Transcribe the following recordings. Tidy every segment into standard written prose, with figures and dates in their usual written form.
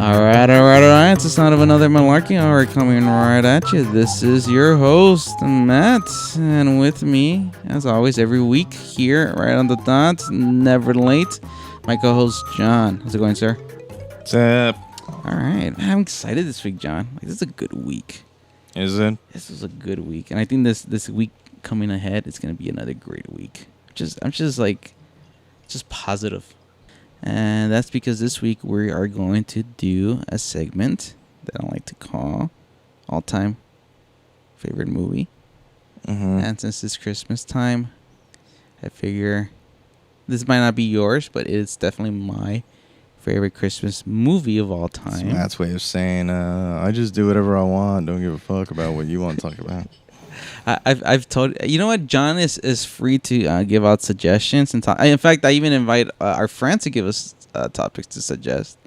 All right. It's the sound of another Malarkey hour coming right at you. This is your host, Matt, and with me, as always, every week here, right on the dot, never late, my co-host, John. How's it going, sir? What's up? All right. I'm excited this week, John. This is a good week. Is it? This is a good week, and I think this week coming ahead, it's going to be another great week. I'm just positive. And that's because this week we are going to do a segment that I like to call all-time favorite movie. Mm-hmm. And since it's Christmas time, I figure this might not be yours, but it's definitely my favorite Christmas movie of all time. It's Matt's way of saying, I just do whatever I want. Don't give a fuck about what you want to talk about. I've told you know what, John is free to give out suggestions and in fact I even invite our friends to give us topics to suggest,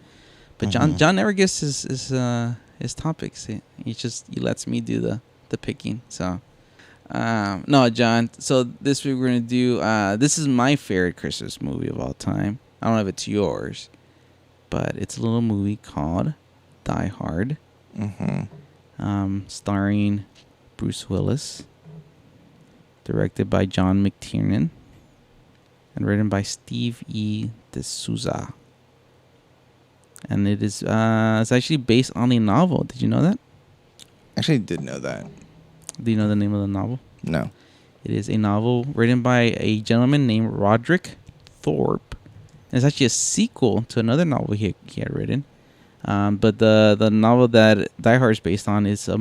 but John never gives his topics. He lets me do the picking. So no, John, so this week we're gonna do this is my favorite Christmas movie of all time. I don't know if it's yours, but it's a little movie called Die Hard, starring Bruce Willis, directed by John McTiernan, and written by Steve E. D'Souza. And it is it's actually based on a novel. Did you know that? Actually, did know that. Do you know the name of the novel? No. It is a novel written by a gentleman named Roderick Thorpe. And it's actually a sequel to another novel he had written. But the novel that Die Hard is based on is a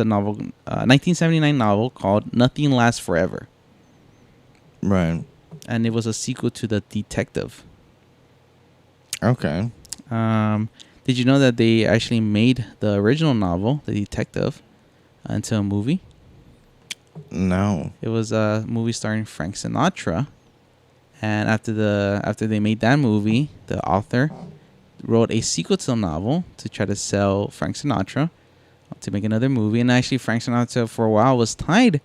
novel, 1979 novel called Nothing Lasts Forever. Right. And it was a sequel to The Detective. Okay. Did you know that they actually made the original novel, The Detective, into a movie? No. It was a movie starring Frank Sinatra. And after they made that movie, the author wrote a sequel to the novel to try to sell Frank Sinatra to make another movie. And actually, Frank Sinatra for a while was tied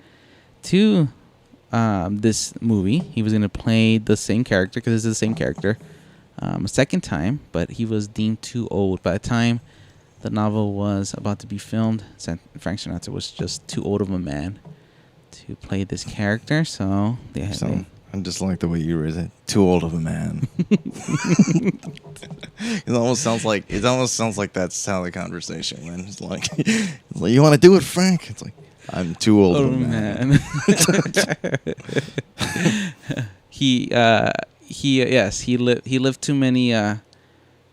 to this movie. He was going to play the same character because it's the same character a second time, but he was deemed too old. By the time the novel was about to be filmed, Frank Sinatra was just too old of a man to play this character. So they had... I just like the way you raise it. Too old of a man. It almost sounds like that's how the conversation went. It's like you want to do it, Frank? It's like, I'm too old of a man. He lived too many.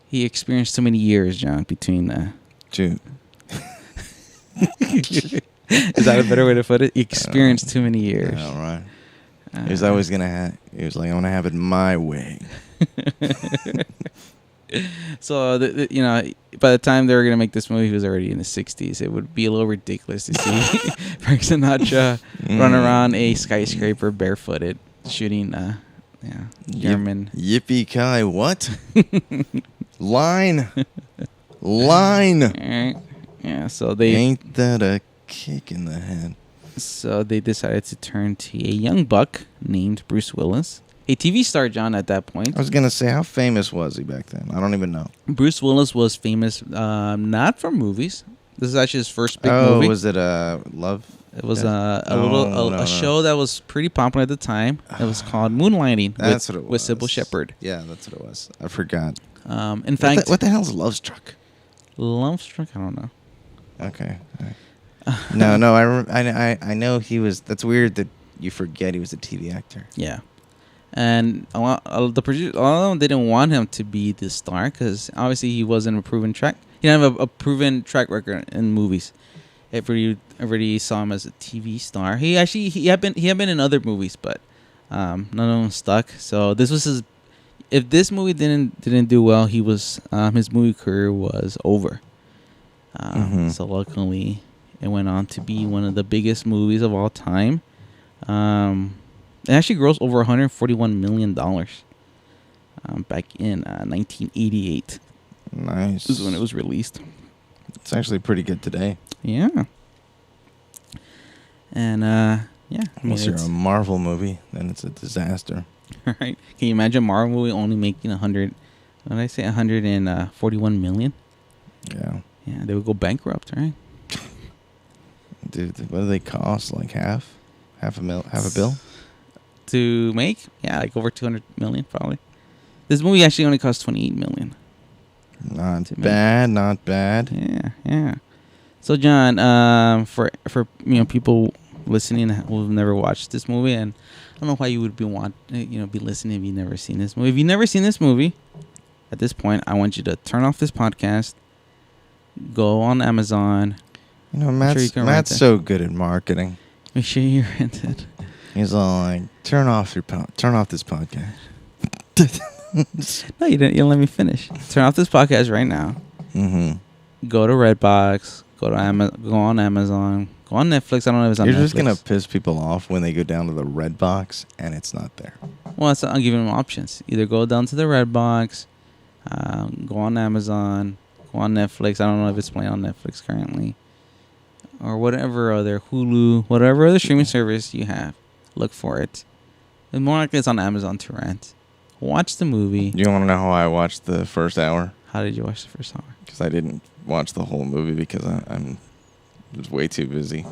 He experienced too many years, John. Between. Shoot. Is that a better way to put it? He experienced too many years. All right. He was always gonna he was like, I want to have it my way. So by the time they were gonna make this movie, he was already in the 60s. It would be a little ridiculous to see Frank Sinatra run around a skyscraper barefooted, shooting German. Yippee-ki, what? Line. Yeah. So they ain't that a kick in the head. So they decided to turn to a young buck named Bruce Willis, a TV star, John, at that point. I was going to say, how famous was he back then? I don't even know. Bruce Willis was famous not for movies. This is actually his first big movie. Oh, was it Love? It was a show that was pretty popular at the time. It was called Moonlighting. That's what it was. With Sybil Shepherd. Yeah, that's what it was. I forgot. In fact... What the hell is Love Struck? Love Struck? I don't know. Okay. No, I know he was. That's weird that you forget he was a TV actor. Yeah, and a lot of them didn't want him to be the star because obviously he wasn't a proven track. He didn't have a proven track record in movies. Everybody saw him as a TV star. He had been in other movies, but none of them stuck. So this was his. If this movie didn't do well, his movie career was over. So luckily, it went on to be one of the biggest movies of all time. It actually grossed over $141 million back in 1988. Nice. This is when it was released. It's actually pretty good today. Yeah. And Unless you're a Marvel movie, then it's a disaster. Right? Can you imagine Marvel movie only making 141 million? Yeah. Yeah, they would go bankrupt, right? Dude, what do they cost? Like half a bill? To make? Yeah, like over 200 million probably. This movie actually only cost 28 million. Not bad, not bad. Yeah, yeah. So John, for people listening who've never watched this movie, and I don't know why you would be listening if you've never seen this movie. If you've never seen this movie, at this point, I want you to turn off this podcast, go on Amazon. You know, Matt's so good at marketing. Make sure you rent it. He's all like, turn off this podcast. No, you didn't. You let me finish. Turn off this podcast right now. Mm-hmm. Go to Redbox. Go on Amazon. Go on Netflix. I don't know if it's on Netflix. You're just gonna piss people off when they go down to the Redbox and it's not there. Well, I'm giving them options. Either go down to the Redbox, go on Amazon, go on Netflix. I don't know if it's playing on Netflix currently, or whatever other Hulu, whatever other streaming service you have. Look for it. And more likely it's on Amazon to rent. Watch the movie. You want to know how I watched the first hour? How did you watch the first hour? Because I didn't watch the whole movie because I'm just way too busy.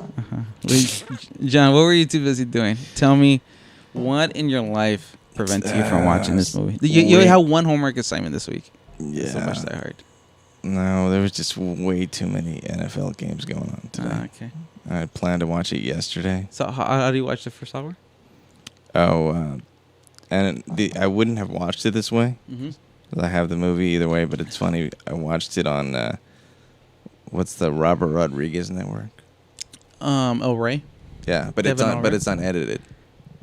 John, what were you too busy doing? Tell me, what in your life prevents you from watching this movie? You only had one homework assignment this week. Yeah. So much that hard. No, there was just way too many NFL games going on today. Okay. I had planned to watch it yesterday. So how do you watch the first hour? I wouldn't have watched it this way. Mm-hmm. 'Cause I have the movie either way, but it's funny. I watched it on what's the Robert Rodriguez network? El Rey. Yeah, but it's unedited.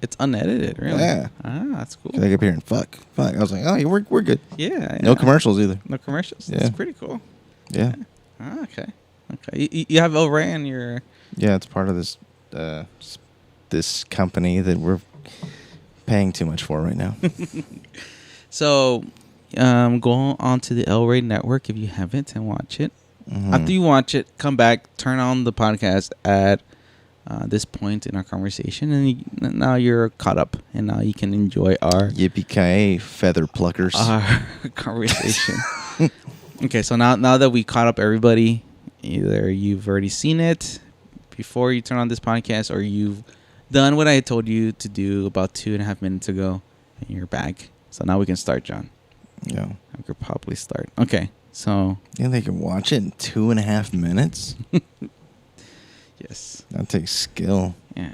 It's unedited, really? Yeah. Ah, that's cool. I kept hearing fuck. I was like, oh, yeah, we're good. Yeah. No commercials either. No commercials. Yeah. That's pretty cool. Yeah. Ah, okay. You have El Rey in your. Yeah, it's part of this company that we're paying too much for right now. So, go on to the El Rey network if you haven't and watch it. Mm-hmm. After you watch it, come back, turn on the podcast at this point in our conversation, and now you're caught up, and now you can enjoy our yippee-ki-yay, feather pluckers. Our conversation. Okay, so now that we caught up everybody, either you've already seen it before you turn on this podcast, or you've done what I told you to do about 2.5 minutes ago, and you're back. So now we can start, John. Yeah. I could probably start. Okay, so. You think they can watch it in 2.5 minutes? Yes. That takes skill. Yeah.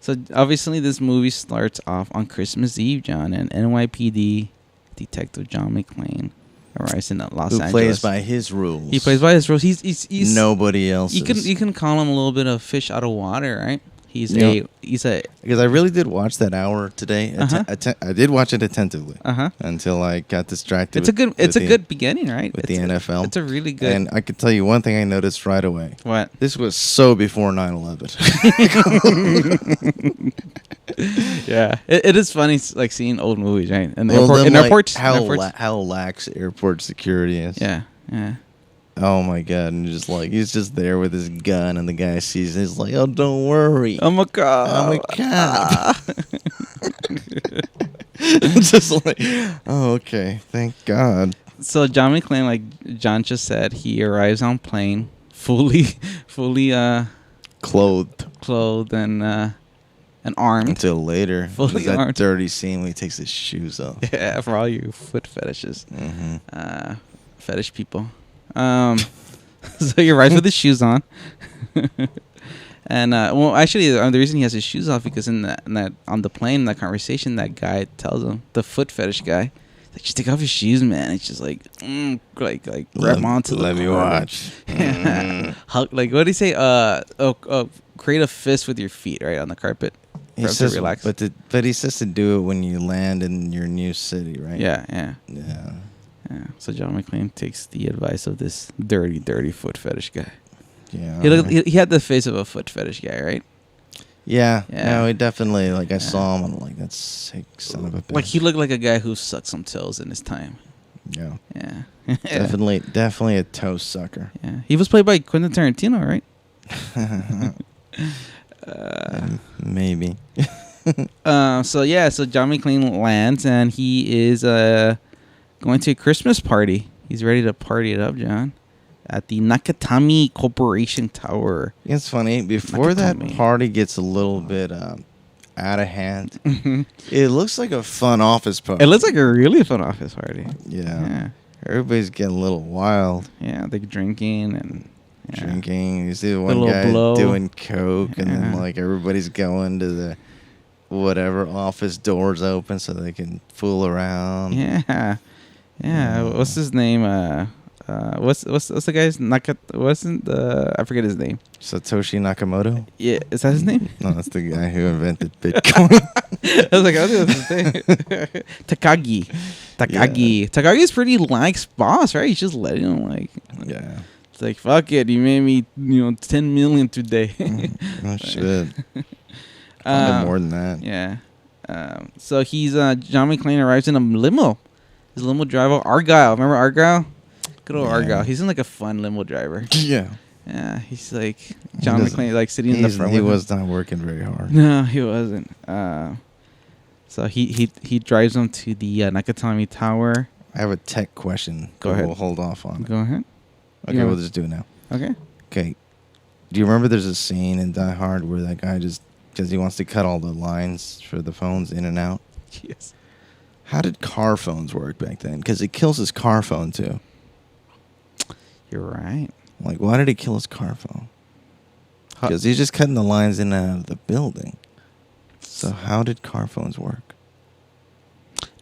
So obviously this movie starts off on Christmas Eve, John, and NYPD Detective John McClane arrives in Los Angeles. Who plays by his rules. He plays by his rules. He's nobody else. You can call him a little bit of fish out of water, right? He's a because I really did watch that hour today. I did watch it attentively until I got distracted. It's a good beginning, right? With the NFL. It's a really good. And I could tell you one thing I noticed right away. What? This was so before 9/11. Yeah, it is funny like seeing old movies, right? And airports. How lax airport security is. Yeah, yeah. Oh my god! And he's just there with his gun, and the guy sees it. He's like, "Oh, don't worry, I'm a cop. I'm a cop." Just like, oh, okay, thank God. So John McClane, like John just said, he arrives on plane, fully clothed and armed. Until later, Fully that armed. dirty scene when he takes his shoes off. Yeah, for all you foot fetishes, fetish people. So he arrives with his shoes on, and actually, the reason he has his shoes off because in that on the plane, in that conversation, that guy tells him, the foot fetish guy, like, just take off your shoes, man. It's just like grab onto. Let me watch. Hug, like, what did he say? Create a fist with your feet, right, on the carpet. He says, relax. But he says to do it when you land in your new city, right? Yeah. Yeah. So John McClane takes the advice of this dirty foot fetish guy. Yeah. He had the face of a foot fetish guy, right? Yeah. No, he definitely, I saw him and I'm like, that's sick son of a bitch. Like, he looked like a guy who sucked some toes in his time. Yeah. Yeah. Definitely a toe sucker. Yeah. He was played by Quentin Tarantino, right? Maybe. So John McClane lands and he is going to a Christmas party. He's ready to party it up, John. at the Nakatami Corporation Tower. It's funny. Before that Nakatami. party gets a little bit out of hand, it looks like a fun office party. It looks like a really fun office party. Yeah. Everybody's getting a little wild. Yeah, they're drinking and Drinking. You see the A one little guy blow. doing coke, and then Yeah. like everybody's going to the whatever office doors open so they can fool around. Yeah. What's his name? What's the guy's I forget his name. Satoshi Nakamoto? Yeah, is that his name? No, that's the guy who invented Bitcoin. I was like, I was his name. Takagi. Takagi's pretty lax boss, right? He's just letting him Yeah. It's like, fuck it, you made me 10 million today. Oh shit. Probably more than that. Yeah. So he's John McClane arrives in a limo. His limo driver, Argyle. Remember Argyle? Good old Yeah. Argyle. He's in like a fun limo driver. Yeah. Yeah, he's like John McClane, like sitting in the front. He with him. was not working very hard. No, he wasn't. So he drives him to the Nakatami Tower. I have a tech question. Go ahead. We'll hold off on it. Go ahead. Okay, Yeah. we'll just do it now. Okay. Okay. Do you remember there's a scene in Die Hard where that guy just, because he wants to cut all the lines for the phones in and out? Yes. How did car phones work back then? Because it kills his car phone too. You're right. Like, why did he kill his car phone? Huh. Because he's just cutting the lines in and out of the building. So how did car phones work?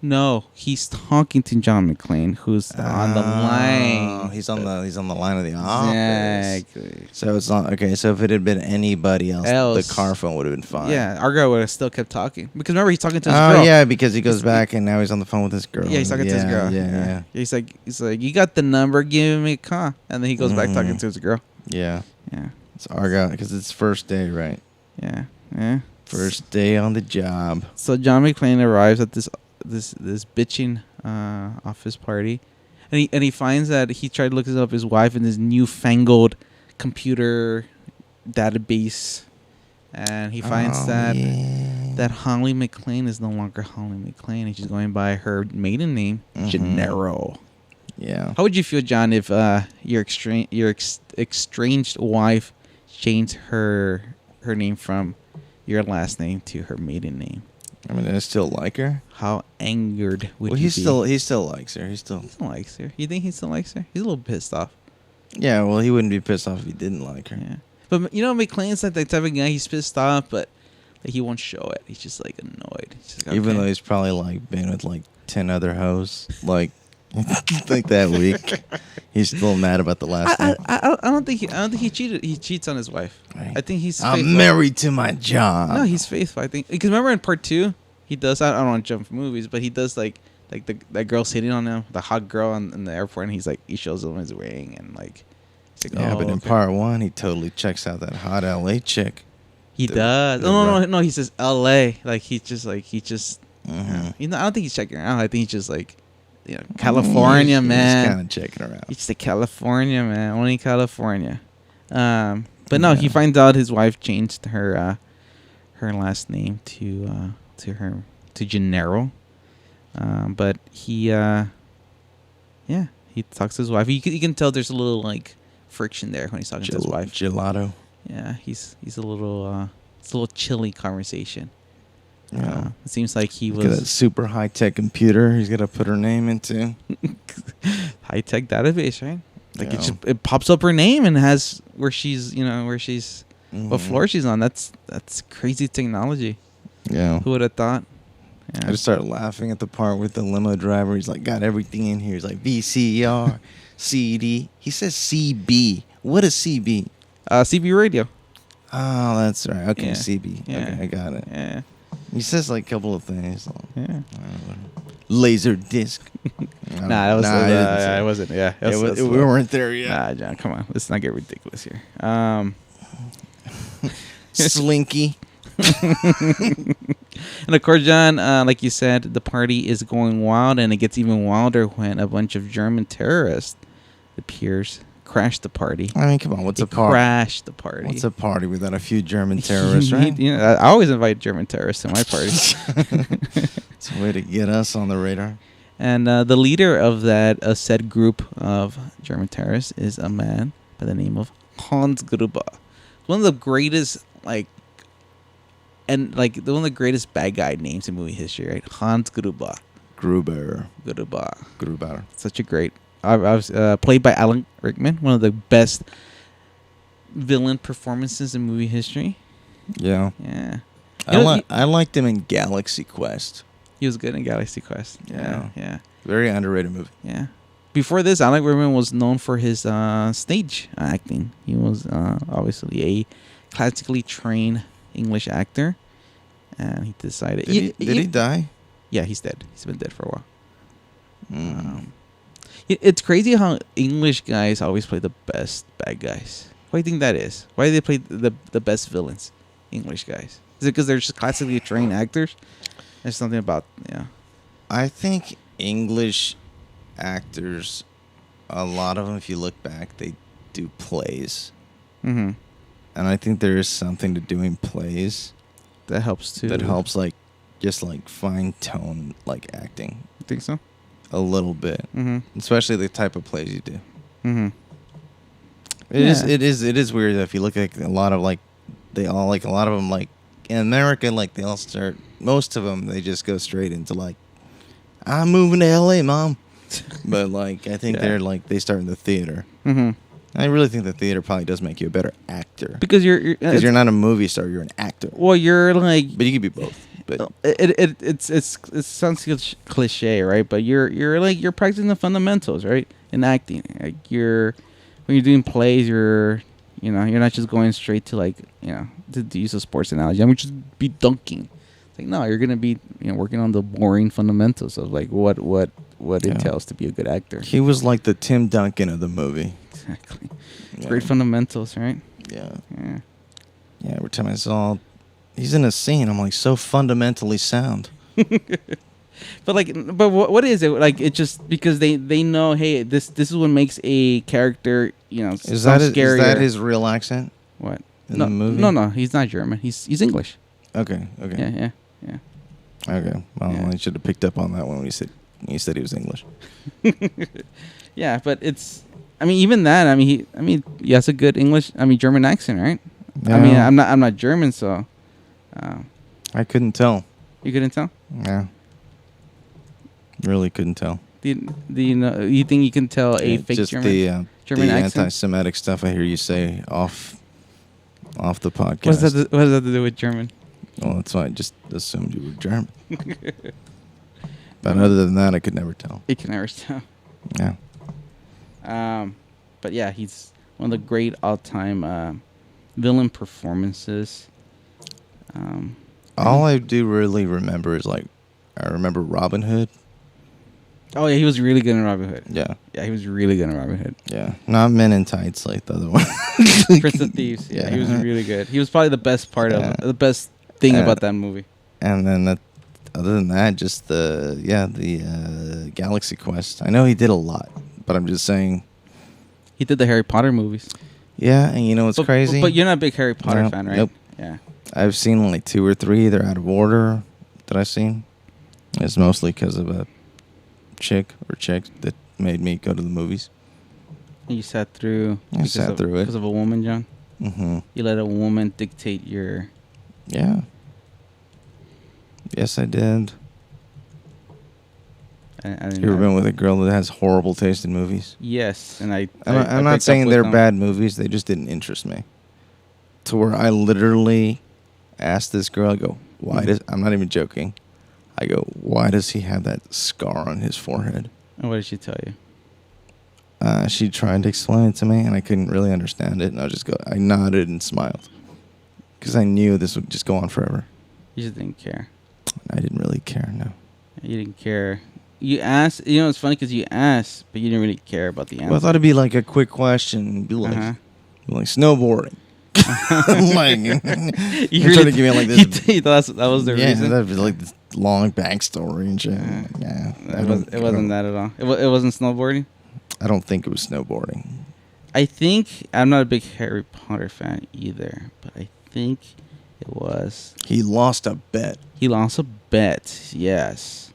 No, he's talking to John McClane, who's on the line. He's on the line of the office. Exactly. So it's not okay. So if it had been anybody else, the car phone would have been fine. Yeah, Argyle would have still kept talking because remember he's talking to his Oh girl. yeah, because he goes back and now he's on the phone with his girl. Yeah, he's talking to his girl. Yeah. He's like, you got the number, give me a call, and then he goes back talking to his girl. Yeah. Yeah, It's Argyle because it's first day, right? yeah. First day on the job. So John McClane arrives at this bitching office party, and he finds that he tried to look up his wife in this newfangled computer database, and he finds that Holly McClane is no longer Holly McClane, and she's going by her maiden name, Gennaro. Yeah. How would you feel, John, if your estranged wife changed her name from your last name to her maiden name? I mean, I still like her. How angered would Well, you be? he still likes her. He still likes her. You think he still likes her? He's a little pissed off. Yeah, well, he wouldn't be pissed off if he didn't like her. Yeah. But McClane's like the type of guy, he's pissed off, but like, he won't show it. He's just like annoyed. He's just like, Even okay. though he's probably like been with like 10 other hoes, like that week, he's still mad about the last name. I don't think he cheated. He cheats on his wife. Right. I think he's faithful. I'm married to my job. No, he's faithful. I think because remember in part 2, he does. I don't want to jump movies, but he does like that girl's hitting on him, the hot girl in the airport, and he shows him his ring and like. He's like, Yeah, oh, but in okay. part 1, he totally checks out that hot LA chick. He The- does. the No. He says L.A. Like he just. Mhm. I don't think he's checking her out. I think he's just like, California, man. He's kind of checking her out. He's just California, man. Only California. But no, he finds out his wife changed her last name to Gennaro. But he talks to his wife. You can tell there's a little like friction there when he's talking to his wife. Gelato. Yeah, he's a little it's a little chilly conversation. Yeah. It seems like he Look at that was super high tech computer he's gonna put her name into. high tech database, right? Like Yeah. it pops up her name and has where she's what floor she's on. That's crazy technology. Yeah. Who would have thought? I just started laughing at the part with the limo driver. He's like, got everything in here. He's like, VCR, CD. He says CB. What is CB? CB radio. Oh, that's right. Okay, Yeah. CB. Yeah. Okay, I got it. Yeah. He says like a couple of things. Yeah. Laser disc. Nah, that was I didn't say it it. wasn't. Yeah, that's we weren't there yet. Nah, John, come on. Let's not get ridiculous here. Slinky. And of course, John, like you said, the party is going wild, and it gets even wilder when a bunch of German terrorists, it appears, crash the party. I mean, come on. What's a party? Crash the party. What's a party without a few German terrorists, right? I always invite German terrorists to my party. It's a way to get us on the radar. And the leader of that said group of German terrorists is a man by the name of Hans Gruber. One of the greatest, one of the greatest bad guy names in movie history, right? Hans Gruber. Gruber. Gruber. Such a great. I was played by Alan Rickman, one of the best villain performances in movie history. Yeah. Yeah. I liked him in Galaxy Quest. He was good in Galaxy Quest. Yeah. Very underrated movie. Yeah. Before this, Alan Rickman was known for his stage acting. He was obviously a classically trained English actor, and he decided. Did he die? Yeah, he's dead. He's been dead for a while. Mm. It's crazy how English guys always play the best bad guys. Why do you think that is? Why do they play the best villains? English guys. Is it because they're just classically trained actors? There's something about I think English actors, a lot of them, if you look back, they do plays. Mm-hmm. And I think there is something to doing plays That helps too. that helps, just fine tone, acting You think so? a little bit, Mm-hmm. especially the type of plays you do. Mm-hmm. It is weird that if you look at a lot of they all a lot of them in America they all start, most of them they just go straight into I'm moving to LA, mom. But I think they're they start in the theater. Mm-hmm. I really think the theater probably does make you a better actor, Because you're not a movie star, you're an actor. Well, you're But you could be both. But it sounds cliche, right? But you're practicing the fundamentals, right? In acting, when you're doing plays, you're not just going straight to to use a sports analogy. I mean, just be dunking. It's no, you're gonna be working on the boring fundamentals of what it entails to be a good actor. he was like the Tim Duncan of the movie. Exactly. Yeah. Great fundamentals, right? Yeah. Yeah. Yeah, every time I saw he's in a scene, I'm so fundamentally sound. But what is it? It's just because they know, hey, this is what makes a character, Is scarier. that his real accent? What? In No, the movie? no, he's not German. He's English. Okay. Yeah. Okay. Well, Yeah. I should have picked up on that when you said he was English. Yeah, but even that. He has a good German accent, right? Yeah. I'm not German, so. I couldn't tell. You couldn't tell? Yeah. Really couldn't tell. You think you can tell a fake just German the accent? anti-Semitic stuff I hear you say off the podcast. What does that to do with German? Well, that's why I just assumed you were German. But other than that, I could never tell. You can never tell. Yeah. But yeah, he's one of the great all-time villain performances. All I do really remember is I remember Robin Hood. Oh yeah, he was really good in Robin Hood. Yeah. Yeah, he was really good in Robin Hood. Yeah. Not Men in Tights like the other one. Prince of Thieves. Yeah, he was Yeah. really good. He was probably the best part Yeah. of the best thing about that movie. And then other than that, just the Galaxy Quest. I know he did a lot, but I'm just saying. He did the Harry Potter movies. Yeah, and you know what's crazy? But you're not a big Harry Potter No, fan, right? nope. Yeah. I've seen 2 or 3. They're out of order that I've seen. It's mostly because of a chick or chicks that made me go to the movies. You sat through. I sat through it. Because of a woman, John. Mm-hmm. You let a woman dictate your. Yeah. Yes, I did. I didn't You ever know. been with a girl that has horrible taste in movies? Yes, and I I'm not picked up saying with they're them. bad movies. They just didn't interest me. To where I literally asked this girl, I go, why does... I'm not even joking. I go, why does he have that scar on his forehead? And what did she tell you? She tried to explain it to me, and I couldn't really understand it. And I nodded and smiled. Because I knew this would just go on forever. You just didn't care. I didn't really care, no. You didn't care. You asked. It's funny because you asked, but you didn't really care about the answer. Well, I thought it'd be a quick question. Be like snowboarding. You You're trying to give me this. You thought that was the reason. That'd be this long backstory and shit. It wasn't that at all. It wasn't snowboarding. I don't think it was snowboarding. I think I'm not a big Harry Potter fan either, but I think it was. He lost a bet. He lost a bet. Yes.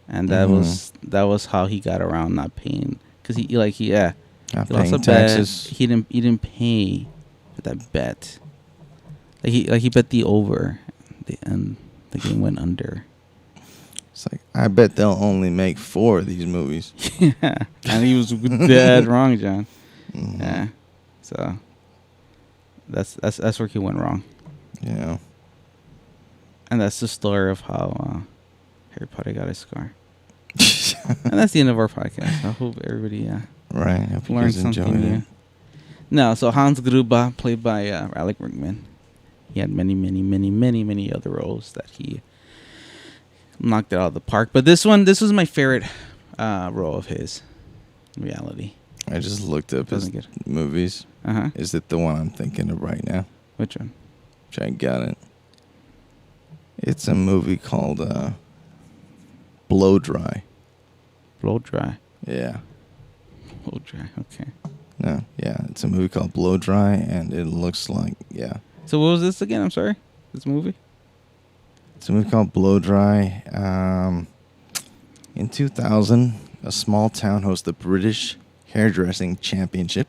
and Mhm. that was how he got around not paying, because he Not he lost paying a bet. taxes. He didn't pay for that bet. He bet the over, and the game went under. It's like, I bet they'll only make 4 of these movies. Yeah, and he was dead wrong, John. Mhm. Yeah, so that's where he went wrong, Yeah. and that's the story of how Harry Potter got his scar. And that's the end of our podcast. I hope everybody Right. I hope you learned guys something enjoyed new. it. No, so Hans Gruber, played by Alec Rickman. He had many other roles that he knocked it out of the park. But this was my favorite role of his. In reality, I just looked up his Doesn't get- movies. Is it the one I'm thinking of right now? Which one? Which I got it. It's a movie called Blow Dry. Blow Dry. Yeah. Blow Dry. Okay. No, yeah. It's a movie called Blow Dry, and it looks like, yeah. So what was this again? I'm sorry. This movie. It's a movie called Blow Dry. In 2000, a small town hosts the British Hairdressing Championship,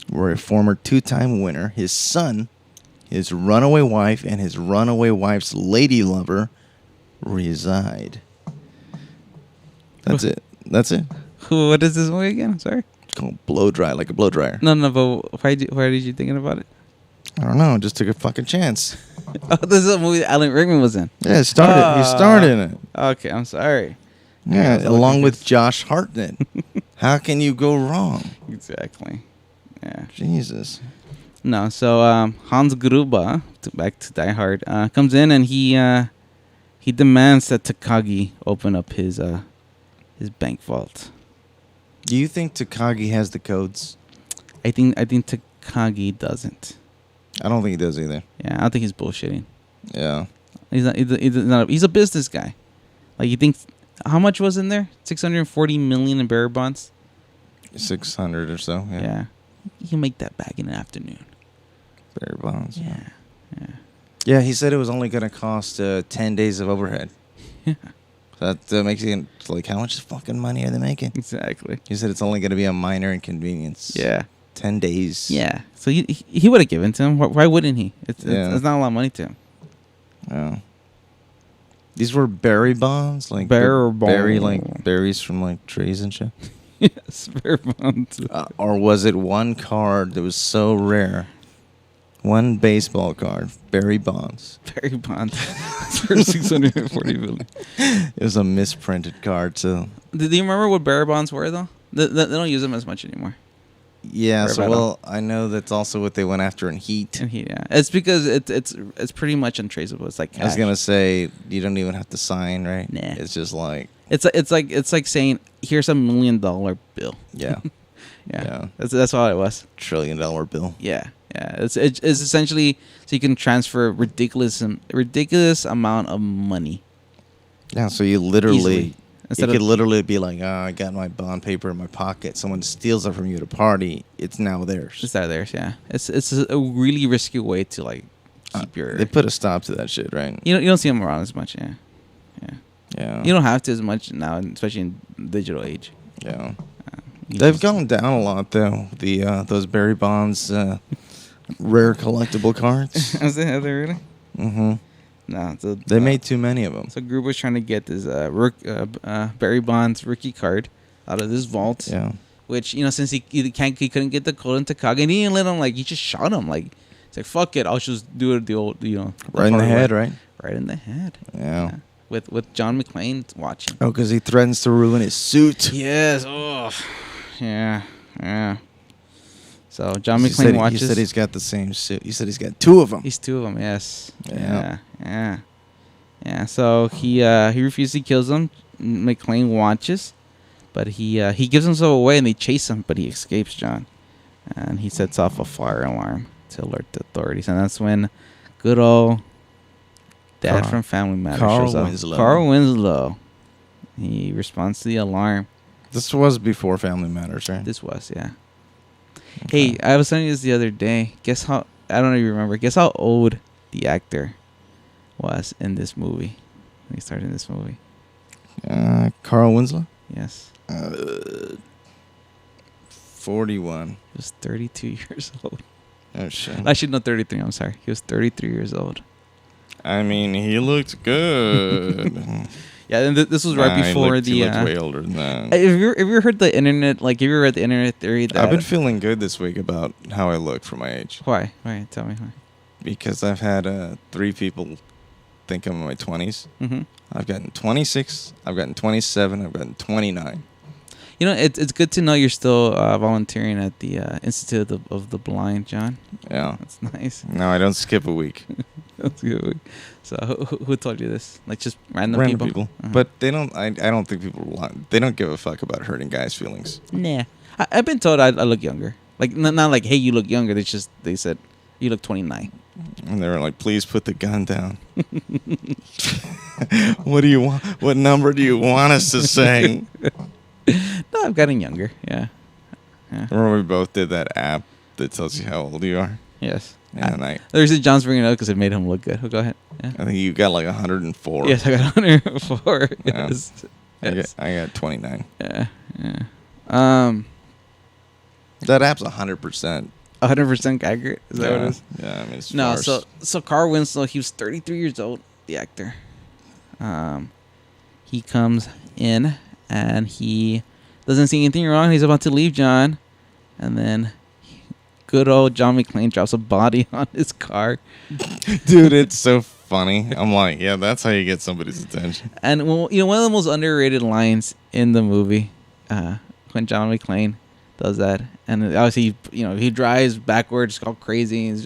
where a former 2-time winner, his son, his runaway wife, and his runaway wife's lady lover reside. That's it. That's it. What is this movie again? I'm sorry. It's called Blow Dry, like a blow dryer. No, but why did you thinking about it? I don't know. Just took a fucking chance. Oh, this is a movie that Alan Rickman was in. Yeah, he started in it. Okay, I'm sorry. Yeah, I was a little along with confused. Josh Hartnett. How can you go wrong? Exactly. Yeah. Jesus. No, so Hans Gruber, back to Die Hard, comes in and he demands that Takagi open up his bank vault. Do you think Takagi has the codes? I think Takagi doesn't. I don't think he does either. Yeah, I don't think he's bullshitting. Yeah. He's a business guy. Like, you think, how much was in there? 640 million in bearer bonds. 600 or so. Yeah. Yeah. You can make that back in an afternoon. Bearer bonds. Yeah. Yeah. Yeah, he said it was only going to cost 10 days of overhead. Yeah. That makes you like, how much fucking money are they making? Exactly. He said it's only going to be a minor inconvenience. Yeah. 10 days. Yeah. So he would have given to him. Why wouldn't he? It's not a lot of money to him. Oh. These were berry bonds? Like Bearer berry, bond. like berries from like trees and shit? Yes, bearer bonds. Or was it one card that was so rare? One baseball card, Barry Bonds. Barry Bonds for 640 million. It was a misprinted card too. Do you remember what Barry Bonds were though? They don't use them as much anymore. Yeah, Or so about well, I know that's also what they went after in Heat. And yeah, it's because it's pretty much untraceable. It's like cash. I was gonna say you don't even have to sign, right? Nah. It's just like It's like saying here's $1 million bill. yeah, Yeah. That's all it was. $1 trillion bill. Yeah. Yeah. It's essentially so you can transfer ridiculous amount of money. Yeah, so you literally Easily. you Instead could of literally be like, oh, I got my bond paper in my pocket. Someone steals it from you at a party. It's now theirs. it's out of theirs. Yeah. It's a really risky way to like keep your. They put a stop to that shit, right? You don't see them around as much. Yeah. Yeah. Yeah. You don't have to as much now, especially in digital age. Yeah. You They've just- gone down a lot though. The those Barry Bonds rare collectible cards. Have they really? Mm-hmm. No. So, They made too many of them. So Gruber was trying to get this Barry Bonds rookie card out of this vault. Yeah. Which, since he couldn't get the code in Takagi, and he didn't let him, like, he just shot him. Like, it's like, fuck it, I'll just do it the old, Right in the head, right? Right in the head. Yeah. With John McClane watching. Oh, because he threatens to ruin his suit. Yes. Oh. Yeah. Yeah. So John He McClane said, watches. he said he's got the same suit. He said he's got 2 of them. He's 2 of them. Yes. Yeah. Yeah. Yeah. So he refuses. He kills him. McClane watches, but he gives himself away, and they chase him, but he escapes, John, and he sets off a fire alarm to alert the authorities, and that's when good old Dad from Family Matters Carl shows up. Winslow. Carl Winslow. He responds to the alarm. This was before Family Matters, right? This was, yeah. Hey, I was telling you this the other day. Guess how? I don't know if you remember. Guess how old the actor was in this movie when he started in this movie. Carl Winslow. Yes. 41. He was 32 years old. Oh shit. Actually, no, 33. I'm sorry. He was 33 years old. I mean, he looked good. Yeah, and this was right before he looked way older than that. Have you ever heard the internet? Like, have you ever read the internet theory that I've been feeling good this week about how I look for my age. Why? Why? Tell me why. Because I've had 3 people think I'm in my 20s. Mm-hmm. I've gotten 26. I've gotten 27. I've gotten 29. You know, it's good to know you're still volunteering at the Institute of the Blind, John. Yeah. That's nice. No, I don't skip a week. That's good. So who told you this? Like just random people? Uh-huh. But they don't. I don't think they don't give a fuck about hurting guys' feelings. Nah. I've been told I look younger. Like not like, hey, you look younger. They said you look 29. And they were like, please put the gun down. What do you want? What number do you want us to say? No, I've gotten younger. Yeah. Remember we both did that app that tells you how old you are? Yes. And the reason John's bringing it up because it made him look good. Go ahead. Yeah. I think you got like 104. Yes, I got 104. Yeah. Yes. I got 29. Yeah. That app's 100%. 100% accurate. Is that what it is? Yeah, I mean, it's No, farce. so Carl Winslow, he was 33 years old, the actor. He comes in and he doesn't see anything wrong. He's about to leave John, and then good old John McClane drops a body on his car. Dude, it's so funny. I'm like, yeah, that's how you get somebody's attention. And well, you know, one of the most underrated lines in the movie, when John McClane does that, and obviously, you know, he drives backwards, all crazy. And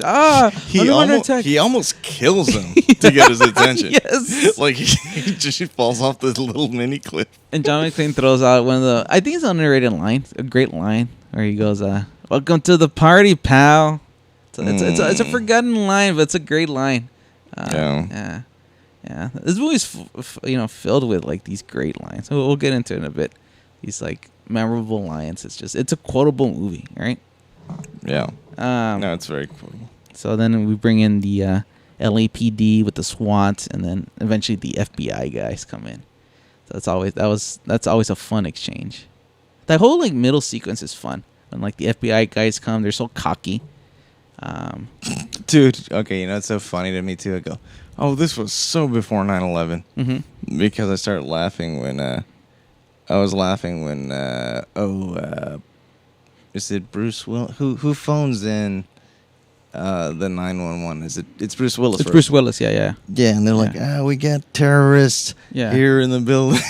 he almost kills him to get his attention. Yes, like he just falls off this little mini cliff. And John McClane throws out one of the, I think it's an underrated line, a great line, where he goes, "Welcome to the party, pal." It's a forgotten line, but it's a great line. Yeah. This movie's filled with like these great lines. We'll get into it in a bit. These like memorable lines. It's a quotable movie, right? Yeah. No, it's very quotable. So then we bring in the LAPD with the SWAT, and then eventually the FBI guys come in. So that's always a fun exchange. That whole like middle sequence is fun when like the FBI guys come. They're so cocky. Dude, okay, you know it's so funny to me too. I go, oh, this was so before 9/11, because I started laughing when is it Bruce Willis who phones in the 911? It's Bruce Willis? It's Bruce Willis, yeah. Yeah, and they're like, we got terrorists here in the building,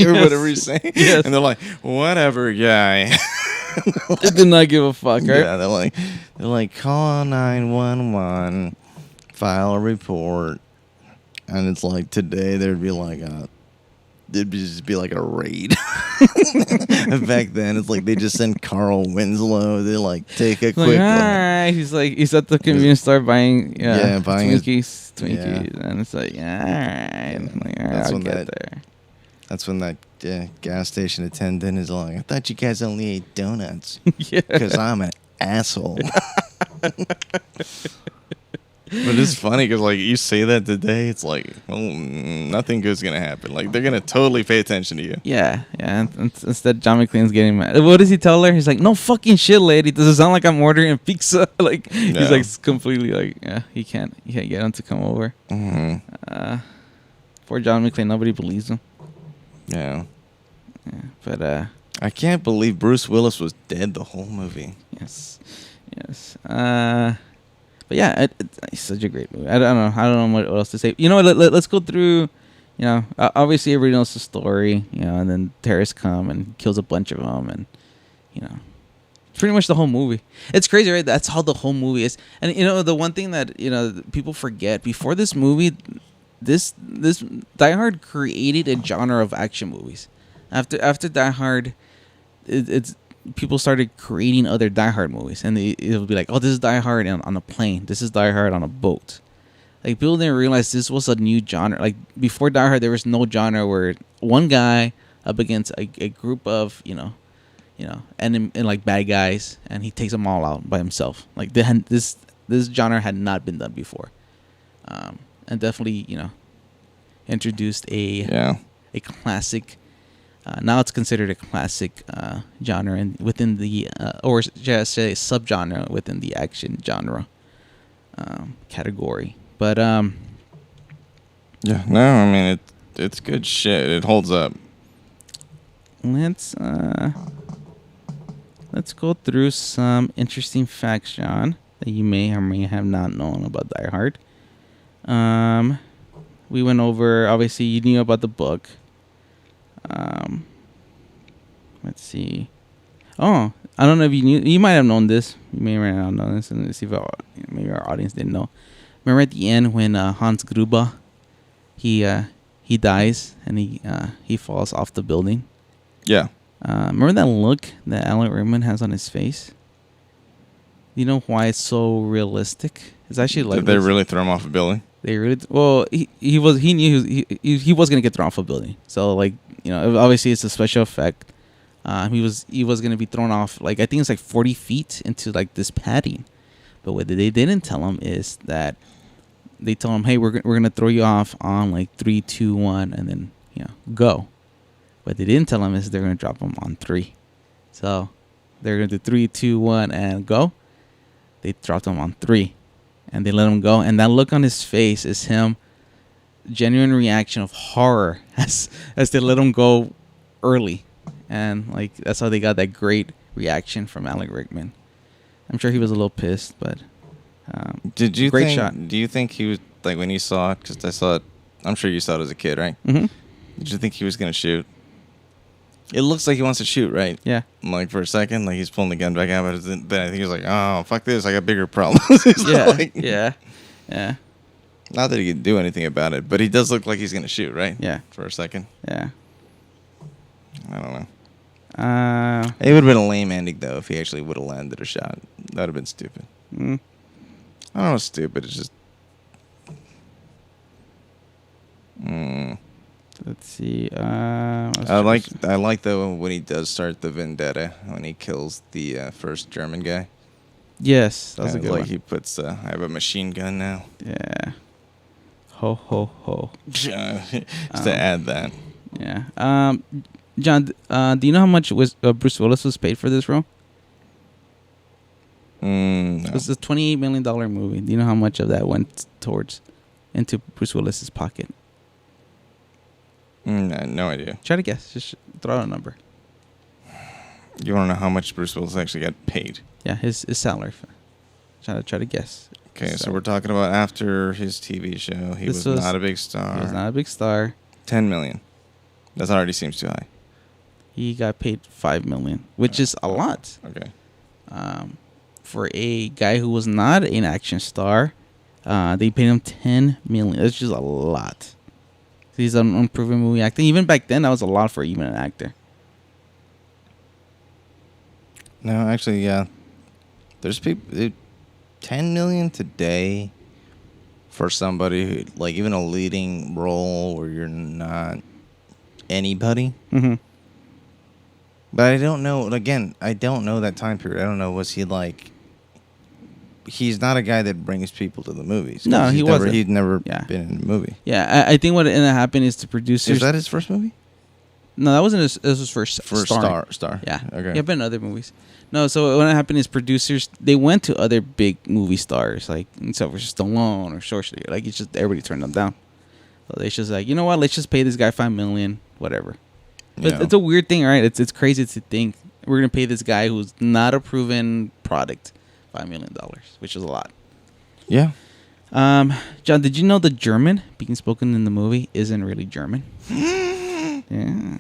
or whatever he's saying. Yes. And they're like, whatever, guy. They did not give a fuck, right? Yeah, they're like, call 911, file a report, and it's like today there'd be like it'd just be like a raid. And back then it's like they just send Carl Winslow. They like take a quick. All right, he's at the convenience store buying buying Twinkies, and it's like all right. Like, all right, I'll get there. That's when that gas station attendant is like, I thought you guys only ate donuts. Yeah. Because I'm an asshole. But it's funny because, like, you say that today, it's like, well, nothing good's going to happen. Like, they're going to totally pay attention to you. Yeah. Instead, John McClane's getting mad. What does he tell her? He's like, no fucking shit, lady. Does it sound like I'm ordering pizza? Like, he's like completely like, yeah, he can't get him to come over. Mm-hmm. Poor John McClane, nobody believes him. Yeah. But I can't believe Bruce Willis was dead the whole movie. Yes. But yeah, it's such a great movie. I don't know what else to say. You know what? Let's go through. You know, obviously everybody knows the story. You know, and then terrorists come and kills a bunch of them, and you know, pretty much the whole movie. It's crazy, right? That's how the whole movie is. And you know, the one thing that people forget before this movie, this Die Hard created a genre of action movies. After Die Hard, it's people started creating other Die Hard movies, and it'll be like, oh, this is Die Hard on a plane. This is Die Hard on a boat. Like, people didn't realize this was a new genre. Like, before Die Hard, there was no genre where one guy up against a group of and like bad guys, and he takes them all out by himself. Like, this genre had not been done before, and definitely introduced a a classic. Now it's considered a classic genre and within the or just a subgenre within the action genre category. But Yeah, no, I mean it's good shit. It holds up. let's go through some interesting facts, John, that you may or may have not known about Die Hard. We went over. Obviously, you knew about the book. Let's see. Oh, I don't know if you knew. You might have known this. You may or may not know this, and let's see if maybe our audience didn't know. Remember at the end when Hans Gruber, he dies and he falls off the building. Yeah. Remember that look that Alan Rickman has on his face? You know why it's so realistic? It's actually like Did they really throw him off a building? They really well. He knew he was gonna get thrown off a building. So like obviously it's a special effect. He was gonna be thrown off like I think it's like 40 feet into like this padding. But what they didn't tell him is that they told him, hey, we're gonna throw you off on like 3, 2, 1, and then go. What they didn't tell him is they're gonna drop him on 3. So they're gonna do 3, 2, 1, and go. They dropped him on 3. And they let him go, and that look on his face is him, genuine reaction of horror as they let him go early, and like that's how they got that great reaction from Alan Rickman. I'm sure he was a little pissed, but did you great think, shot? Do you think he was like when you saw it? Because I saw it. I'm sure you saw it as a kid, right? Mm-hmm. Did you think he was gonna shoot? It looks like he wants to shoot, right? Yeah. Like for a second, like he's pulling the gun back out, but then I think he was like, "Oh, fuck this! I got bigger problems." Yeah. Like, Yeah. Yeah. Not that he can do anything about it, but he does look like he's gonna shoot, right? Yeah. For a second. Yeah. I don't know. It would have been a lame ending though if he actually would have landed a shot. That would have been stupid. Mm. I don't know, stupid. It's just. Let's see. I like though when he does start the vendetta when he kills the first German guy. Yes, that was a good like one. he puts I have a machine gun now. Yeah. Ho ho ho. Just to add that. Yeah. John, do you know how much Bruce Willis was paid for this role? No. It was a $28 million movie. Do you know how much of that went into Bruce Willis's pocket? No idea. Try to guess. Just throw out a number. You want to know how much Bruce Willis actually got paid? Yeah, his salary. Try to guess. Okay, so we're talking about after his TV show. He was not a big star. He was not a big star. 10 million. That already seems too high. He got paid $5 million, which is a lot. Okay. For a guy who was not an action star, they paid him $10 million. That's just a lot. He's an unproven movie actor. Even back then, that was a lot for even an actor. No, actually, yeah. There's people. 10 million today for somebody who, like, even a leading role where you're not anybody. Mm-hmm. But I don't know. Again, I don't know that time period. I don't know. Was he like? He's not a guy that brings people to the movies. No, he wasn't. He'd never been in a movie. Yeah, I think what ended up happening is the producers. Is that his first movie? No, that wasn't his. It was his first Star. Yeah. Okay. Yeah, been other movies. No, so what happened is producers, they went to other big movie stars like Sylvester Stallone or Schwarzenegger. Like it's just everybody turned them down. So they just like, you know what? Let's just pay this guy $5 million, whatever. But it's a weird thing, right? It's crazy to think we're gonna pay this guy who's not a proven product $5 million, which is a lot. Yeah. John, did you know the German being spoken in the movie isn't really German? Yeah.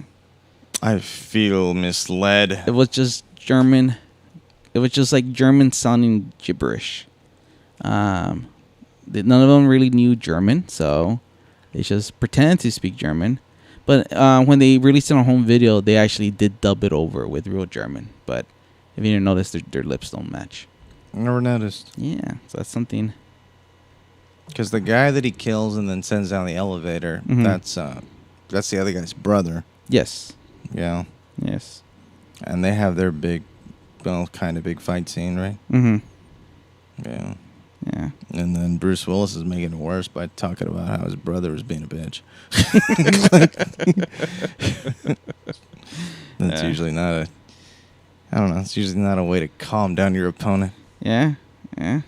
I feel misled. It was just German. It was just like German sounding gibberish. None of them really knew German, so they just pretended to speak German. But when they released it on home video, they actually did dub it over with real German. But if you didn't notice, their lips don't match. I never noticed. Yeah, so that's something. Because the guy that he kills and then sends down the elevator, that's the other guy's brother. Yes. Yeah. Yes. And they have their big, kind of big fight scene, right? Mm-hmm. Yeah. Yeah. And then Bruce Willis is making it worse by talking about how his brother was being a bitch. That's usually not a... I don't know. It's usually not a way to calm down your opponent. Yeah. Yeah.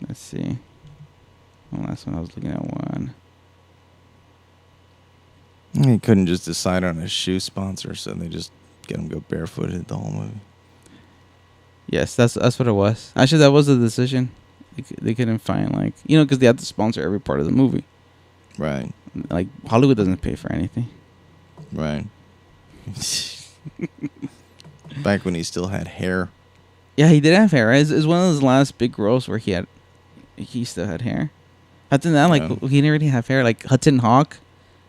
Let's see. The last one I was looking at one. He couldn't just decide on a shoe sponsor, so they just get him to go barefooted the whole movie. Yes, that's what it was. Actually, that was the decision. They couldn't find, like, you know, because they had to sponsor every part of the movie. Right. Like, Hollywood doesn't pay for anything. Right. Back when he still had hair. Yeah, he did have hair. Right? It's one of those last big roles where he still had hair. Other than that, like, he didn't really have hair. Like Hudson Hawk,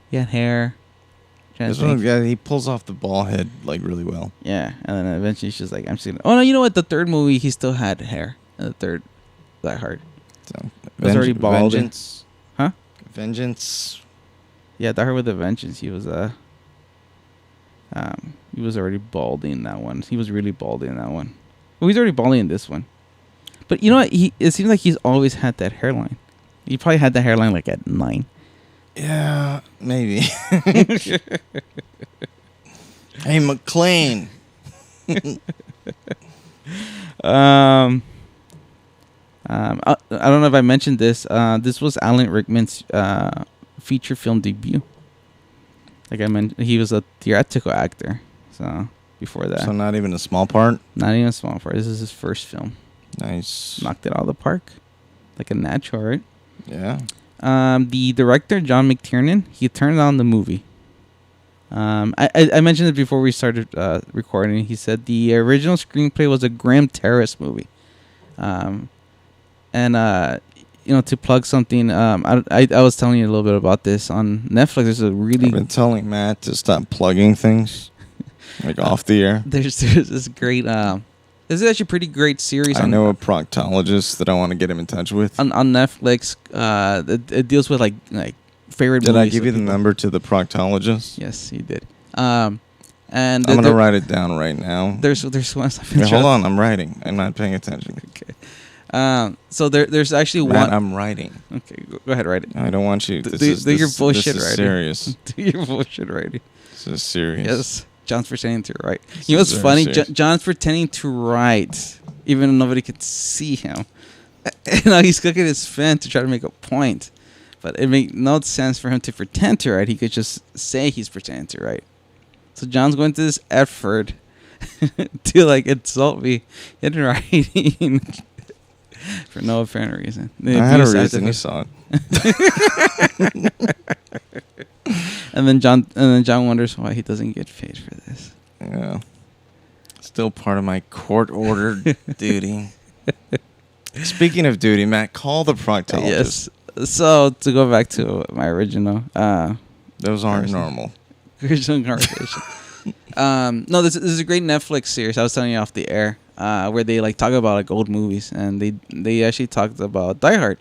he had hair. This one, yeah, he pulls off the ball head like really well. Yeah, and then eventually she's like, I'm just gonna... Oh no, you know what? The third movie, he still had hair. The third, Die Hard. So, He was already bald. Vengeance. Huh? Vengeance. Yeah, Die Hard with a Vengeance. He was already balding in that one. He was really balding in that one. Well, he's already balding in this one. But you know what? It seems like he's always had that hairline. He probably had that hairline like at 9. Yeah, maybe. Hey, McClane. I don't know if I mentioned this. This was Alan Rickman's feature film debut. Like I mentioned, he was a theatrical actor. So before that, So not even a small part? not even a small part. This is his first film. Nice. Knocked it out of the park, like a natural, right? Yeah. The director, John McTiernan, he turned on the movie. I mentioned it before we started recording. He said the original screenplay was a grim terrorist movie. And to plug something, I was telling you a little bit about this on Netflix. There's a really... I've been telling Matt to stop plugging things, like off the air. There's this great... this is actually a pretty great series. I know a proctologist that I want to get him in touch with. On Netflix. It deals with like favorite Did movies. I give you the number to the proctologist? Yes, you did. And I'm going to write it down right now. There's one. Wait, hold on, I'm writing. I'm not paying attention. Okay. So there's actually Matt, one. I'm writing. Okay, go ahead, write it. I don't want you. Do your bullshit this is writing. serious. Do your bullshit writing. This is serious. Yes, John's pretending to write. You know what's funny? John's pretending to write, even though nobody could see him. And now he's clicking his pen to try to make a point. But it made no sense for him to pretend to write. He could just say he's pretending to write. So John's going through this effort to like insult me in writing for no apparent reason. I had a reason. You saw it. And then John wonders why he doesn't get paid for this. Yeah. Still part of my court-ordered duty. Speaking of duty, Matt, call the proctologist. Yes. So to go back to my original, those aren't normal. Original conversation. No, this is a great Netflix series. I was telling you off the air, where they like talk about like old movies, and they actually talked about Die Hard,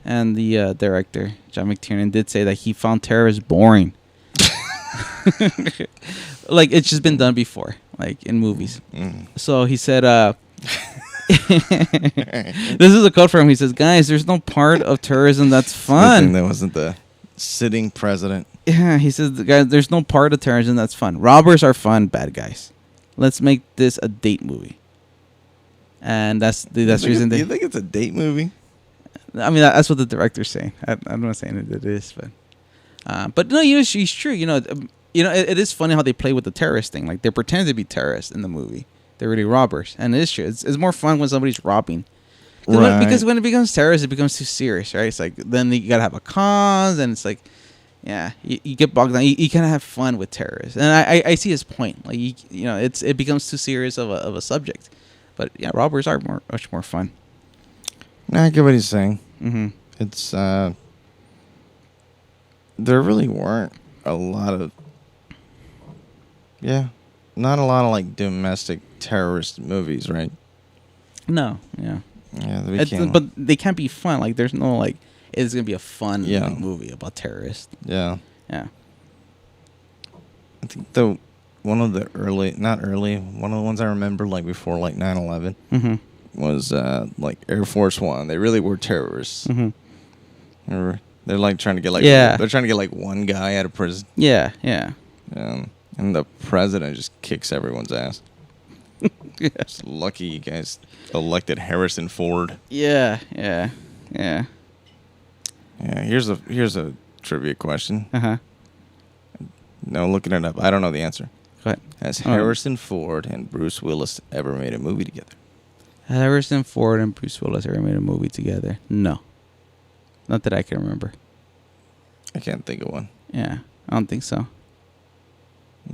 and the director John McTiernan did say that he found terrorists boring. Like it's just been done before, like in movies. So he said, this is a quote from him. He says, "Guys, there's no part of terrorism that's fun." That wasn't the sitting president. Yeah, he says, "Guys, there's no part of terrorism that's fun. Robbers are fun, bad guys. Let's make this a date movie." And that's the reason. You think it's a date movie? I mean, that's what the director's saying. I'm not saying that it is, but no, she's true. It is funny how they play with the terrorist thing. Like they pretend to be terrorists in the movie. They're really robbers, and it is true. It's more fun when somebody's robbing. Right. Because when it becomes terrorist, it becomes too serious, right? It's like then you gotta have a cause, and it's like, yeah, you get bogged down. You kind of have fun with terrorists, and I see his point. Like it becomes too serious of a subject, but yeah, robbers are much more fun. No, I get what he's saying. Mm-hmm. It's there really weren't a lot of not a lot of like domestic terrorist movies, right? No, yeah. Yeah, but they can't be fun. Like there's no like it's gonna be a fun movie about terrorists. Yeah. Yeah. I think the one of the early, not early, one of the ones I remember like before like 9/11 Mm-hmm. was like Air Force One. They really were terrorists. Mm-hmm. Remember? They're like trying to get like Yeah. they're trying to get like one guy out of prison. Yeah. Yeah. And the president just kicks everyone's ass. Yeah. Just lucky you guys elected Harrison Ford. Yeah. Yeah. Yeah. Yeah, here's a trivia question. Uh-huh. No, looking it up. I don't know the answer. Go ahead. Has Oh. Harrison Ford and Bruce Willis ever made a movie together? Harrison Ford and Bruce Willis ever made a movie together? No. Not that I can remember. I can't think of one. Yeah. I don't think so.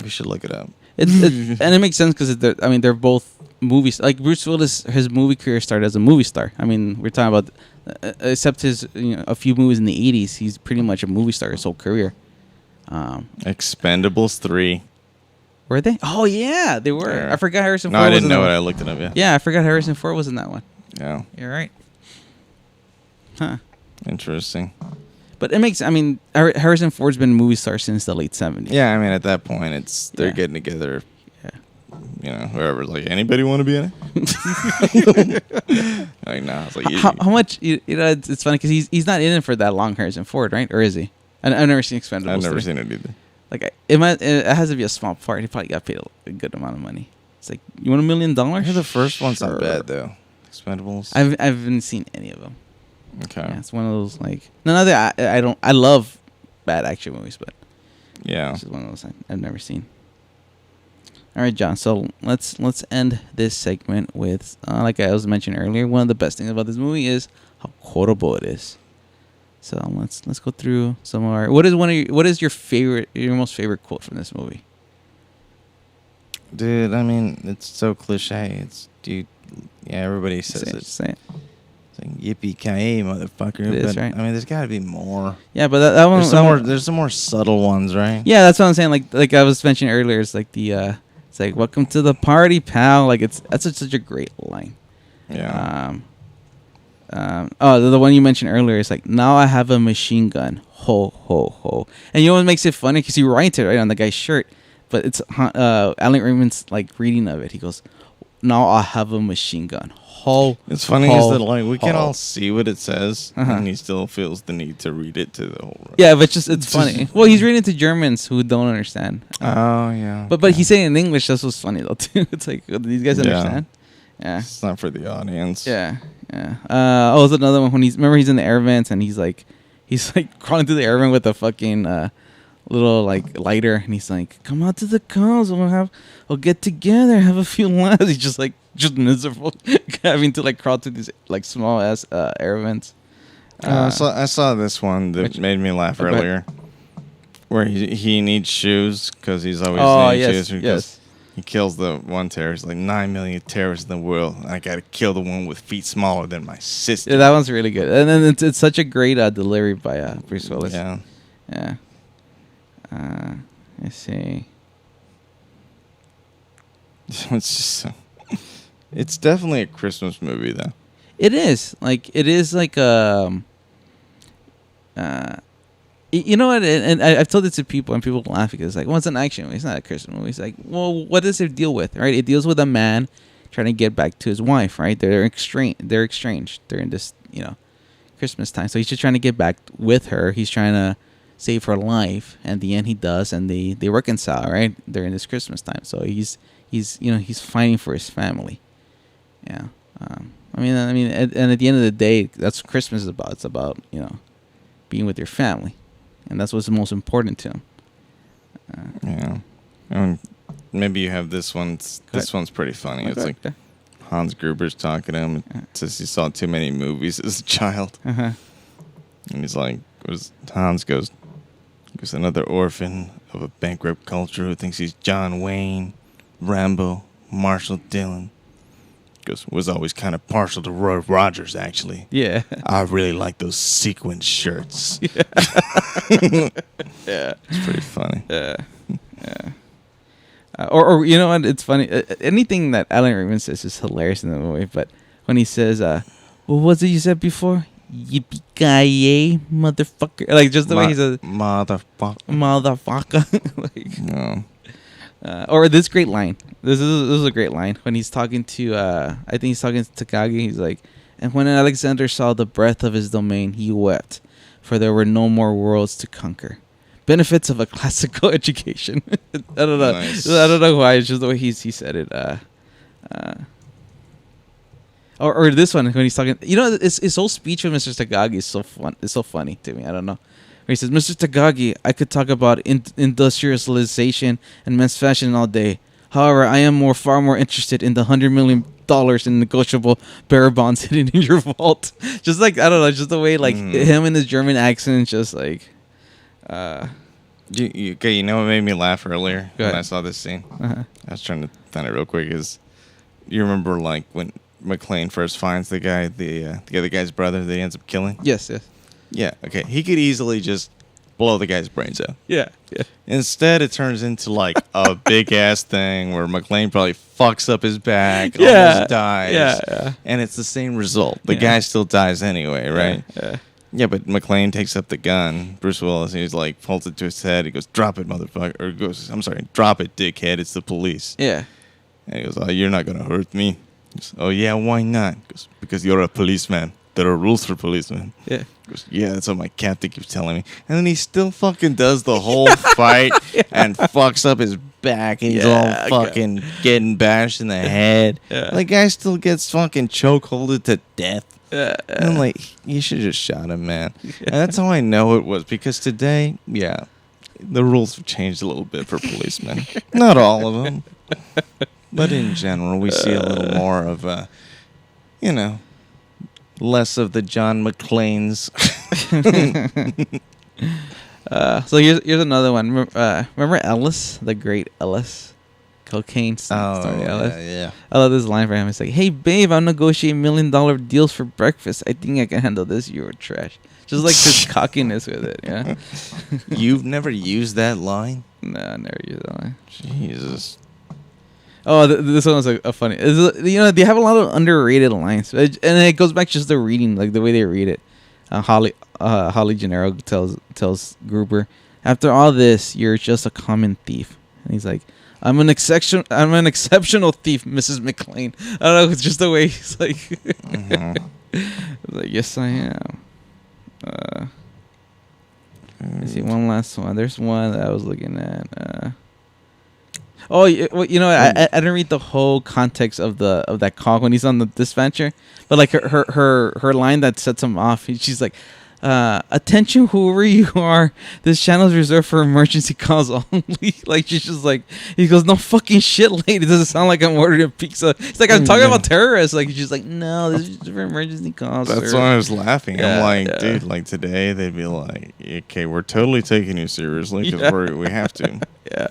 We should look it up. And it makes sense because they're both movies. Like Bruce Willis, his movie career started as a movie star. I mean, we're talking about, except his a few movies in the '80s, he's pretty much a movie star his whole career. Expendables 3. Were they? Oh yeah, they were. Yeah. I forgot Harrison No, Ford. I didn't was in know that it. I one. looked it up. Yeah. Yeah, I forgot Harrison Ford was in that one. Yeah. You're right. Huh. Interesting. But it makes. I mean, Harrison Ford's been a movie star since the late '70s. Yeah, I mean, at that point, they're Yeah. getting together. Yeah. You know, whoever. Like, anybody want to be in it? Like, nah. It's like, How much? It's funny because he's not in it for that long, Harrison Ford, right? Or is he? I've never seen Expendables. I've never 3. seen it either. Like it has to be a small part. He probably got paid a good amount of money. It's like, you want $1 million? I heard the first one's Sure. not bad though. Expendables. I haven't seen any of them. Okay. Yeah, it's one of those like none of that. I don't. I love bad action movies, but Yeah. this is one of those I've never seen. All right, John. So let's end this segment with like I was mentioning earlier. One of the best things about this movie is how quotable it is. So let's go through some of our. What is your most favorite quote from this movie? Dude, I mean, it's so cliche. Dude, yeah, everybody says it. Say it. It's like, yippee-ki-yay, motherfucker. It is, but, right? I mean, there's got to be more. Yeah, but that one. There's some more subtle ones, right? Yeah, that's what I'm saying. Like I was mentioning earlier, it's like it's like, welcome to the party, pal. Like that's such a great line. Yeah. The one you mentioned earlier is like, now I have a machine gun. Ho, ho, ho. And you know what makes it funny? Because he writes it right on the guy's shirt. But it's Alan Rickman's like reading of it. He goes, now I have a machine gun. Ho. It's funny ho, is that like we can ho. all see what it says, Uh-huh. and he still feels the need to read it to the whole. Yeah, but it's funny. Well, he's reading it to Germans who don't understand. Oh yeah. But he's saying it in English. That's what's funny though too. It's like, do these guys Yeah. understand? Yeah. It's not for the audience. Yeah, yeah. There's another one when he's in the air vents and he's like crawling through the air vent with a fucking little like lighter, and he's like, "Come out to the cars, we'll get together, have a few laughs." He's just miserable, having to like crawl through these like small ass air vents. I saw this one that made me laugh go ahead. earlier, where he needs shoes because he's always needing yes, shoes. yes. He kills the one terrorist, like 9 million terrorists in the world. I gotta kill the one with feet smaller than my sister. Yeah, that one's really good, and then it's such a great delivery by Bruce Willis. Yeah. Yeah. Let's see. It's just it's definitely a Christmas movie though. It is like you know what? And I've told it to people, and people laugh because it's like, well, it's an action movie. It's not a Christmas movie. It's like, well, what does it deal with, right? It deals with a man trying to get back to his wife, right? They're estranged during this, Christmas time. So he's just trying to get back with her. He's trying to save her life, and in the end he does, and they reconcile, right? During this Christmas time. So he's fighting for his family. Yeah. I mean, and at the end of the day, that's what Christmas is about. It's about, being with your family. And that's what's most important to him. Yeah. And maybe you have this one. This one's pretty funny. It's like Hans Gruber's talking to him. It says he saw too many movies as a child. Uh-huh. And he's like, Hans goes, another orphan of a bankrupt culture who thinks he's John Wayne, Rambo, Marshall Dillon. Was always kind of partial to Roy Rogers, actually. Yeah. I really like those sequin shirts. Yeah. It's pretty funny. Yeah. Or you know what? It's funny. Anything that Alan Rickman says is hilarious in the movie. But when he says, "Well, what's it you said before? Yippee-ki-yay, motherfucker!" Like just the way he says, Motherfucker. "Motherfucker." Like, No. Or this great line. This is a great line when he's talking to. I think he's talking to Takagi. He's like, and when Alexander saw the breadth of his domain, he wept, for there were no more worlds to conquer. Benefits of a classical education. I don't know. Nice. I don't know why. It's just the way he said it. Or this one when he's talking. You know, his whole speech with Mr. Takagi is so fun. It's so funny to me. I don't know. Where he says, "Mr. Takagi, I could talk about industrialization and men's fashion all day. However, I am far more interested in the $100 million in negotiable bearer bonds hidden in your vault." Just like, I don't know, just the way like him and his German accent, just like. Okay, you know what made me laugh earlier Go when ahead. I saw this scene? Uh-huh. I was trying to find it real quick. Is you remember like when McClane first finds the guy, the other guy's brother that he ends up killing? Yes. Yeah. Okay. He could easily just blow the guy's brains out. Yeah. Instead, it turns into like a big ass thing where McClane probably fucks up his back, Yeah. almost dies. Yeah. And it's the same result. The guy still dies anyway, right? Yeah. Yeah, but McClane takes up the gun. Bruce Willis, and he's like, holds it to his head. He goes, "Drop it, motherfucker." Or goes, "I'm sorry, drop it, dickhead. It's the police." Yeah. And he goes, "Oh, you're not going to hurt me." He goes, "Oh, yeah, why not?" He goes, "Because you're a policeman. There are rules for policemen." Yeah. He goes, "Yeah, that's what my captain keeps telling me." And then he still fucking does the whole fight and fucks up his back. And he's all fucking getting bashed in the head. Yeah. The guy still gets fucking chokeholded to death. Yeah. And I'm like, you should have just shot him, man. And that's how I know it was. Because today, yeah, the rules have changed a little bit for policemen. Not all of them. But in general, we see a little more of, less of the John McClanes. So here's another one. Remember Ellis, the great Ellis? Cocaine story Ellis. Yeah. I love this line for him. It's like, "Hey, babe, I'm negotiating $1 million deals for breakfast. I think I can handle this. You're trash." Just like this cockiness with it, yeah. You've never used that line? No, I never used that line. Jesus. Oh, this one was a funny. They have a lot of underrated lines, and it goes back just to reading, like the way they read it. Holly Gennaro tells Gruber, "After all this, you're just a common thief." And he's like, I'm an exceptional thief, Mrs. McClane." I don't know. It's just the way he's like. Like, yes, I am. Let's see, one last one. There's one that I was looking at. I didn't read the whole context of that call when he's on the dispatcher, but like her line that sets him off. She's like, "Attention, whoever you are, this channel is reserved for emergency calls only." Like, she's just like, he goes, "No fucking shit, lady. It doesn't sound like I'm ordering a pizza." It's like, I'm talking about terrorists. Like, she's like, "No, this is for emergency calls." That's sir." why I was laughing. Yeah, I'm like, yeah. dude, like today they'd be like, "Okay, we're totally taking you seriously because we have to." Yeah.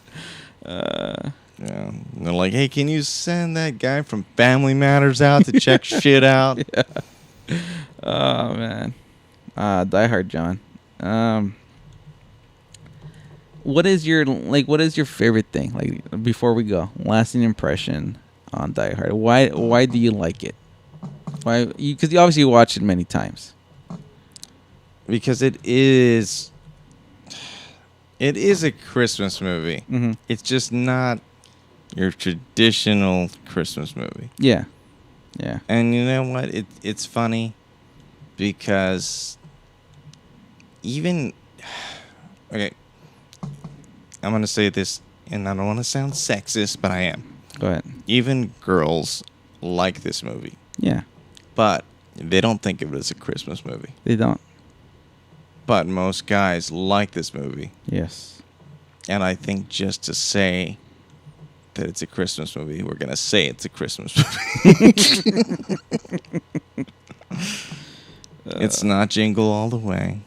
Yeah. And they're like, "Hey, can you send that guy from Family Matters out to check shit out?" Yeah. Oh man. Die Hard, John. What is your favorite thing? Like, before we go, lasting impression on Die Hard. Why do you like it? Why? Because you obviously watched it many times. Because it is a Christmas movie. Mm-hmm. It's just not your traditional Christmas movie. Yeah. Yeah. And you know what? It's funny because okay, I'm going to say this, and I don't want to sound sexist, but I am. Go ahead. Even girls like this movie, Yeah. but they don't think of it as a Christmas movie. They don't. But most guys like this movie. Yes. And I think just to say that it's a Christmas movie, we're going to say it's a Christmas movie. It's not Jingle All the Way.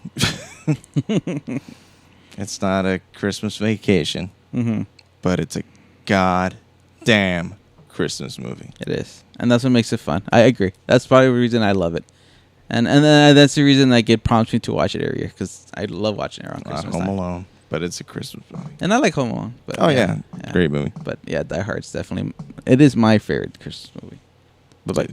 It's not a Christmas Vacation. Mm-hmm. But it's a goddamn Christmas movie. It is, and that's what makes it fun. I agree. That's probably the reason I love it, and then that's the reason like it prompts me to watch it every year because I love watching it around Not Christmas Home time. Alone, but it's a Christmas movie. And I like Home Alone. But Oh yeah, great movie. But yeah, Die Hard's definitely, it is my favorite Christmas movie. But